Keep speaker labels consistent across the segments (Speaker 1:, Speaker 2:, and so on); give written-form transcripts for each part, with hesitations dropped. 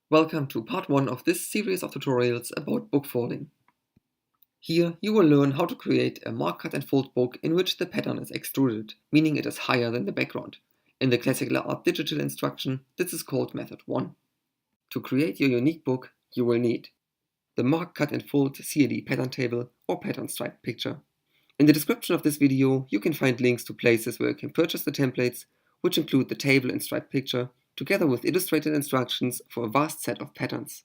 Speaker 1: Welcome to part 1 of this series of tutorials about book folding. Here you will learn how to create a mark, cut and fold book in which the pattern is extruded, meaning it is higher than the background. In the classical art digital instruction, this is called method 1. To create your unique book, you will need the mark, cut and fold CAD pattern table or pattern stripe picture. In the description of this video, you can find links to places where you can purchase the templates, which include the table and stripe picture, together with illustrated instructions for a vast set of patterns.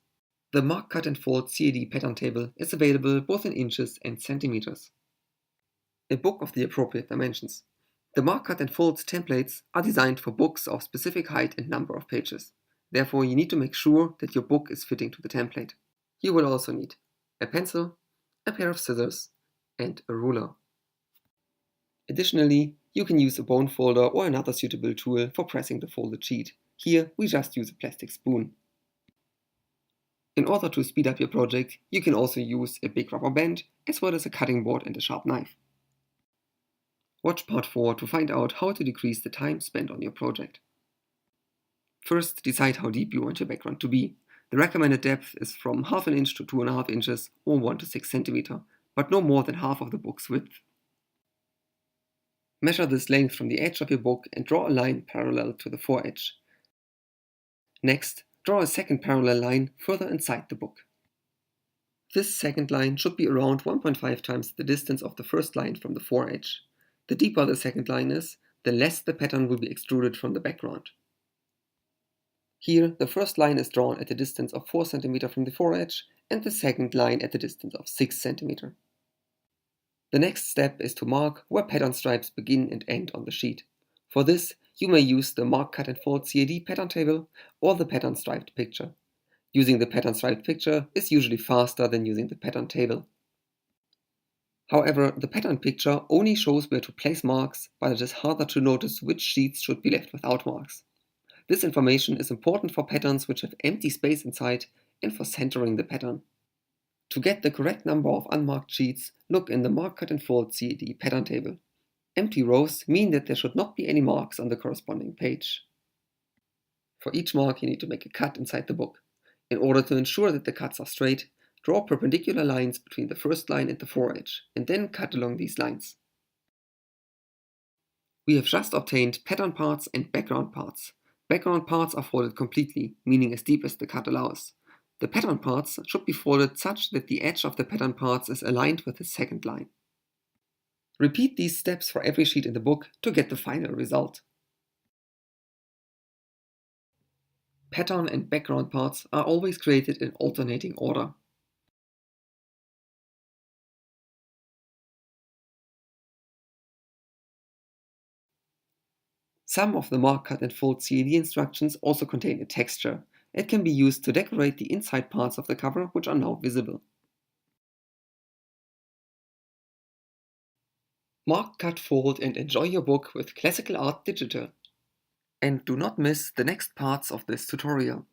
Speaker 1: The mark, cut and fold CAD pattern table is available both in inches and centimeters. A book of the appropriate dimensions. The mark, cut and fold templates are designed for books of specific height and number of pages. Therefore, you need to make sure that your book is fitting to the template. You will also need a pencil, a pair of scissors, and a ruler. Additionally, you can use a bone folder or another suitable tool for pressing the folded sheet. Here, we just use a plastic spoon. In order to speed up your project, you can also use a big rubber band, as well as a cutting board and a sharp knife. Watch part 4 to find out how to decrease the time spent on your project. First, decide how deep you want your background to be. The recommended depth is from half an inch to 2.5 inches or 1 to 6 centimeters, but no more than half of the book's width. Measure this length from the edge of your book and draw a line parallel to the fore edge. Next, draw a second parallel line further inside the book. This second line should be around 1.5 times the distance of the first line from the fore edge. The deeper the second line is, the less the pattern will be extruded from the background. Here, the first line is drawn at a distance of 4 cm from the fore edge and the second line at a distance of 6 cm. The next step is to mark where pattern stripes begin and end on the sheet. For this, you may use the mark, cut and fold CAD pattern table or the pattern striped picture. Using the pattern striped picture is usually faster than using the pattern table. However, the pattern picture only shows where to place marks, but it is harder to notice which sheets should be left without marks. This information is important for patterns which have empty space inside and for centering the pattern. To get the correct number of unmarked sheets, look in the mark, cut and fold CAD pattern table. Empty rows mean that there should not be any marks on the corresponding page. For each mark, you need to make a cut inside the book. In order to ensure that the cuts are straight, draw perpendicular lines between the first line and the fore edge, and then cut along these lines. We have just obtained pattern parts and background parts. Background parts are folded completely, meaning as deep as the cut allows. The pattern parts should be folded such that the edge of the pattern parts is aligned with the second line. Repeat these steps for every sheet in the book to get the final result. Pattern and background parts are always created in alternating order. Some of the mark, cut and fold CAD instructions also contain a texture. It can be used to decorate the inside parts of the cover, which are now visible. Mark, cut, fold and enjoy your book with Classical Art Digital. And do not miss the next parts of this tutorial.